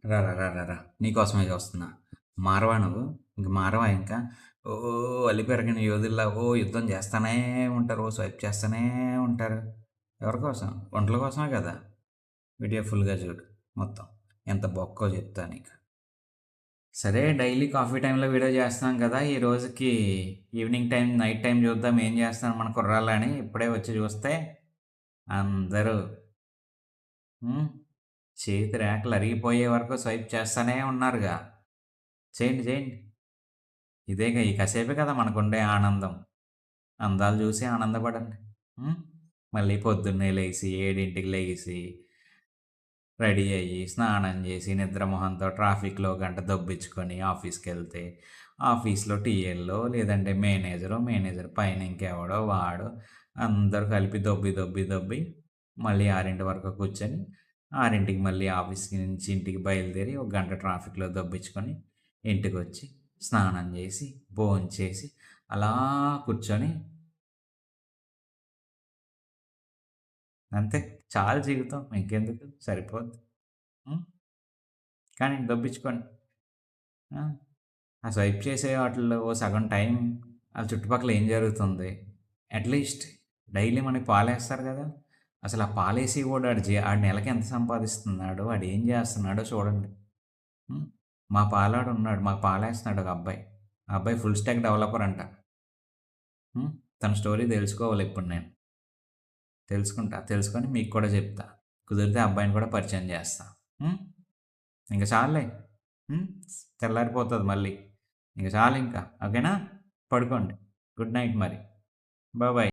రా, రా, రా, రా, రా. నీకోసమే చూస్తున్నా. మారవా నువ్వు? ఇంక మారవా ఇంకా? ఓ అల్లిపెరగని యోధుల్లా యుద్ధం చేస్తానే ఉంటారు. స్వైప్ చేస్తానే ఉంటారు. ఎవరి కోసం? ఒంట్ల కోసమే కదా! వీడియో ఫుల్‌గా చూడు మొత్తం. ఎంత బొక్కో చెప్తా నీకు. సరే డైలీ కాఫీ టైమ్‌లో వీడియో చేస్తున్నాం కదా! ఈ రోజుకి ఈవినింగ్ టైమ్, నైట్ టైమ్ చూద్దాం ఏం చేస్తున్నారు మన కుర్రాళ్ళని ఇప్పుడే వచ్చి చూస్తే అందరూ హ్మ్. చేతి రేఖలు అరిగిపోయే వరకు స్వైప్ చేస్తానే ఉన్నారుగా. చేయండి, చేయండి. ఇదేగా ఈ కాసేపే కదా మనకుండే ఆనందం. అందాలు చూసి ఆనందపడండి. హ్మ్. మళ్ళీ పొద్దున్నే లేసి 7కి లెగిసి, రెడీ అయ్యి, స్నానం చేసి, నిద్ర మొహంతో ట్రాఫిక్‌లో గంట దొబ్బించుకొని ఆఫీస్‌కెళ్తే, ఆఫీస్‌లో టీఎల్లో లేదంటే మేనేజర్ పైన ఇంకెవడో వాడు అందరూ కలిపి దొబ్బి, దొబ్బి, దొబ్బి మళ్ళీ 6 వరకు కూర్చొని, 6కి మళ్ళీ ఆఫీస్‌కి నుంచి ఇంటికి బయలుదేరి ఒక గంట ట్రాఫిక్‌లో దొబ్బించుకొని, ఇంటికొచ్చి స్నానం చేసి, భోంచేసి, అలా కూర్చొని అంతే. చాలు జీవితం ఇంకెందుకు సరిపోద్ది. హ్మ్. కానీ దొబ్బించుకోండి. ఆ! ఆ స్వైప్ చేసే వాటిల్లో ఓ సగం టైం ఆ చుట్టుపక్కల ఏం జరుగుతుంది? అట్‌లీస్ట్ డైలీ మనకి పాలేస్తారు గదా! అసలు ఆ పాలేసి గూడా ఆడు నెలకి ఎంత సంపాదిస్తున్నాడో, ఆడేం జేస్తున్నాడో చూడండి. హ్మ్. మా పాలాడున్నాడు. మాకు పాలేస్తున్నాడు ఒక అబ్బాయి. ఆ అబ్బాయి ఫుల్ స్టాక్ డెవలపర్ అంట. హ్మ్. తన స్టోరీ దెలుసుకోవాలి ఇప్పుడు నేను. తెలుసుకుంటా. తెలుసుకొని మీకు కూడా జెప్తా. కుదిరితే ఆ అబ్బాయిని కూడా పరిచయం జేస్తా. హ్మ్. ఇంక చాలులే. హ్మ్. తెల్లారిపోతది మళ్ళీ. ఇంక చాలింక. ఓకేనా? పడుకోండి. గుడ్ నైట్ మరి. బాయ్.